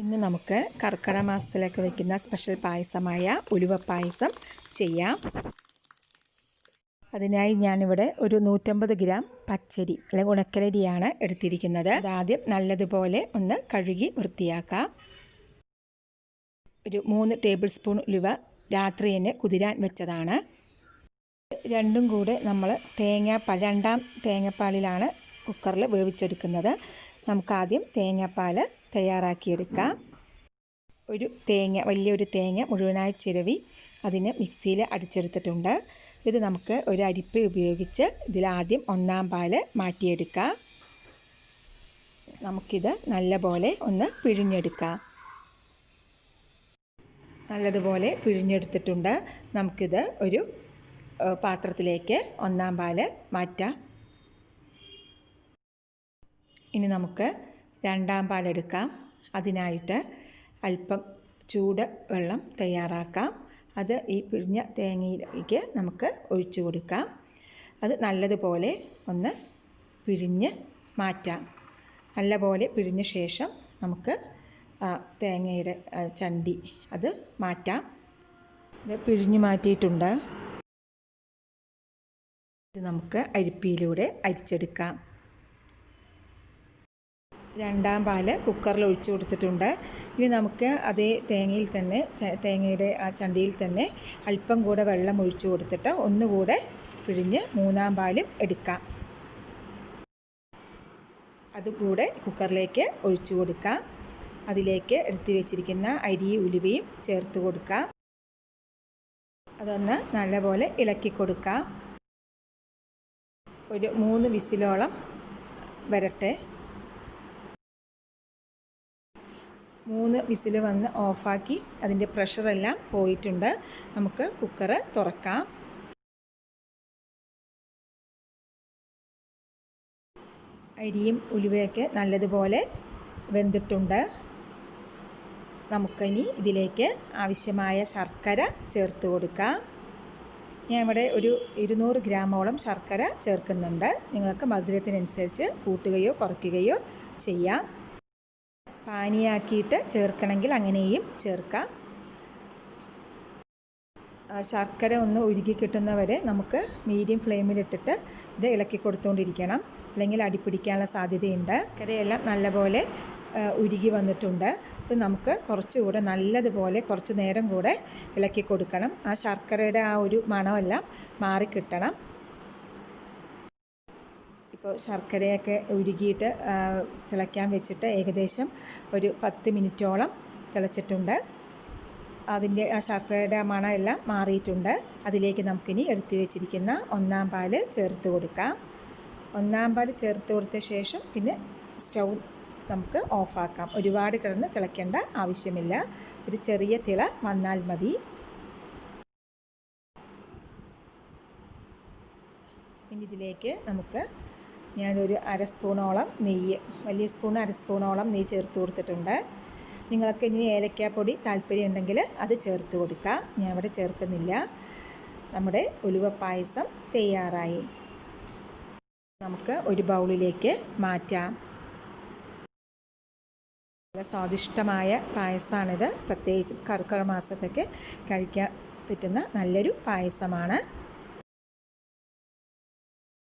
ഇന്ന് നമുക്ക് കർക്കിടക മാസത്തിലേക്ക് വയ്ക്കുന്ന സ്പെഷ്യൽ പായസമായ ഉലുവപ്പായസം ചെയ്യാം. അതിനായി ഞാനിവിടെ ഒരു 150 ഗ്രാം പച്ചരി അല്ലെങ്കിൽ ഉണക്കലരിയാണ് എടുത്തിരിക്കുന്നത്. അതാദ്യം നല്ലതുപോലെ ഒന്ന് കഴുകി വൃത്തിയാക്കാം. ഒരു 3 ടേബിൾ സ്പൂൺ ഉലുവ രാത്രി തന്നെ കുതിരാൻ വെച്ചതാണ്. രണ്ടും കൂടെ നമ്മൾ രണ്ടാം തേങ്ങാപ്പാലിലാണ് കുക്കറിൽ വേവിച്ചെടുക്കുന്നത്. നമുക്കാദ്യം തേങ്ങാപ്പാൽ തയ്യാറാക്കിയെടുക്കാം. വലിയൊരു തേങ്ങ മുഴുവനായി ചിരവി അതിനെ മിക്സിയിൽ അടിച്ചെടുത്തിട്ടുണ്ട്. ഇത് നമുക്ക് ഒരു അരിപ്പ ഉപയോഗിച്ച് ഇതിലാദ്യം ഒന്നാം പാൽ മാറ്റിയെടുക്കാം. നമുക്കിത് നല്ലപോലെ ഒന്ന് പിഴിഞ്ഞെടുക്കാം. നല്ലതുപോലെ പിഴിഞ്ഞെടുത്തിട്ടുണ്ട്. നമുക്കിത് ഒരു പാത്രത്തിലേക്ക് ഒന്നാം പാൽ മാറ്റാം. ഇനി നമുക്ക് രണ്ടാം പാലെടുക്കാം. അതിനായിട്ട് അല്പം ചൂട് വെള്ളം തയ്യാറാക്കാം. അത് ഈ പിഴിഞ്ഞ തേങ്ങയിലേക്ക് നമുക്ക് ഒഴിച്ചു കൊടുക്കാം. അത് നല്ലതുപോലെ ഒന്ന് പിഴിഞ്ഞ് മാറ്റാം. നല്ലപോലെ പിഴിഞ്ഞ ശേഷം നമുക്ക് തേങ്ങയുടെ ചണ്ടി അത് മാറ്റാം. ഇത് പിഴിഞ്ഞ് മാറ്റിയിട്ടുണ്ട്. ഇത് നമുക്ക് അരിപ്പയിലൂടെ അരിച്ചെടുക്കാം. രണ്ടാം പാൽ കുക്കറിൽ ഒഴിച്ചു കൊടുത്തിട്ടുണ്ട്. ഇനി നമുക്ക് അതേ തേങ്ങയിൽ തന്നെ തേങ്ങയുടെ ആ ചണ്ടിയിൽ തന്നെ അല്പം കൂടെ വെള്ളം ഒഴിച്ചു കൊടുത്തിട്ട് ഒന്നുകൂടെ പിഴിഞ്ഞ് മൂന്നാം പാലും എടുക്കാം. അതുകൂടെ കുക്കറിലേക്ക് ഒഴിച്ചു കൊടുക്കാം. അതിലേക്ക് എടുത്തു വെച്ചിരിക്കുന്ന അരിയും ഉലുവയും ചേർത്ത് കൊടുക്കാം. അതൊന്ന് നല്ലപോലെ ഇളക്കി കൊടുക്കാം. ഒരു 3 വിസിലോളം വരട്ടെ. 3 വിസിൽ വന്ന് ഓഫാക്കി അതിൻ്റെ പ്രഷറെല്ലാം പോയിട്ടുണ്ട്. നമുക്ക് കുക്കർ തുറക്കാം. അരിയും ഉലുവയൊക്കെ നല്ലതുപോലെ വെന്തിട്ടുണ്ട്. നമുക്കിനി ഇതിലേക്ക് ആവശ്യമായ ശർക്കര ചേർത്ത് കൊടുക്കാം. ഞാൻ ഇവിടെ ഒരു 200 ഗ്രാമോളം ശർക്കര ചേർക്കുന്നുണ്ട്. നിങ്ങൾക്ക് മധുരത്തിനനുസരിച്ച് കൂട്ടുകയോ കുറയ്ക്കുകയോ ചെയ്യാം. പാനിയാക്കിയിട്ട് ചേർക്കണമെങ്കിൽ അങ്ങനെയും ചേർക്കാം. ശർക്കര ഒന്ന് ഉരുകി കിട്ടുന്നവരെ നമുക്ക് മീഡിയം ഫ്ലെയിമിലിട്ടിട്ട് ഇത് ഇളക്കി കൊടുത്തുകൊണ്ടിരിക്കണം. അല്ലെങ്കിൽ അടിപ്പിടിക്കാനുള്ള സാധ്യതയുണ്ട്. ശർക്കരയെല്ലാം നല്ലപോലെ ഉരുകി വന്നിട്ടുണ്ട്. ഇത് നമുക്ക് കുറച്ചുകൂടെ നല്ലതുപോലെ കുറച്ച് നേരം കൂടെ ഇളക്കി കൊടുക്കണം. ആ ശർക്കരയുടെ ആ ഒരു മണമെല്ലാം മാറിക്കിട്ടണം. ഇപ്പോൾ ശർക്കരയൊക്കെ ഉരുകിയിട്ട് തിളയ്ക്കാൻ വെച്ചിട്ട് ഏകദേശം ഒരു 10 മിനിറ്റോളം തിളച്ചിട്ടുണ്ട്. അതിൻ്റെ ആ ശർക്കരയുടെ മണം എല്ലാം മാറിയിട്ടുണ്ട്. അതിലേക്ക് നമുക്കിനി എടുത്തു വെച്ചിരിക്കുന്ന ഒന്നാം പാൽ ചേർത്ത് കൊടുക്കാം. ഒന്നാം പാൽ ചേർത്ത് കൊടുത്ത ശേഷം പിന്നെ സ്റ്റൗ നമുക്ക് ഓഫാക്കാം. ഒരുപാട് കിടന്ന് തിളയ്ക്കേണ്ട ആവശ്യമില്ല. ഒരു ചെറിയ തിള വന്നാൽ മതി. ഇനി ഇതിലേക്ക് നമുക്ക് ഞാനൊരു 1/2 സ്പൂണോളം നെയ്യ്, വലിയ സ്പൂൺ 1/2 സ്പൂണോളം നെയ്യ് ചേർത്ത് കൊടുത്തിട്ടുണ്ട്. നിങ്ങൾക്ക് ഇനി ഏലക്കാപ്പൊടി താല്പര്യം ഉണ്ടെങ്കിൽ അത് ചേർത്ത് കൊടുക്കാം. ഞാൻ ഇവിടെ ചേർക്കുന്നില്ല. നമ്മുടെ ഉലുവപ്പായസം തയ്യാറായി. നമുക്ക് ഒരു ബൗളിലേക്ക് മാറ്റാം. നല്ല സ്വാദിഷ്ടമായ പായസമാണിത്. പ്രത്യേകിച്ചും കർക്കിടക മാസത്തൊക്കെ കഴിക്കാൻ പറ്റുന്ന നല്ലൊരു പായസമാണ്.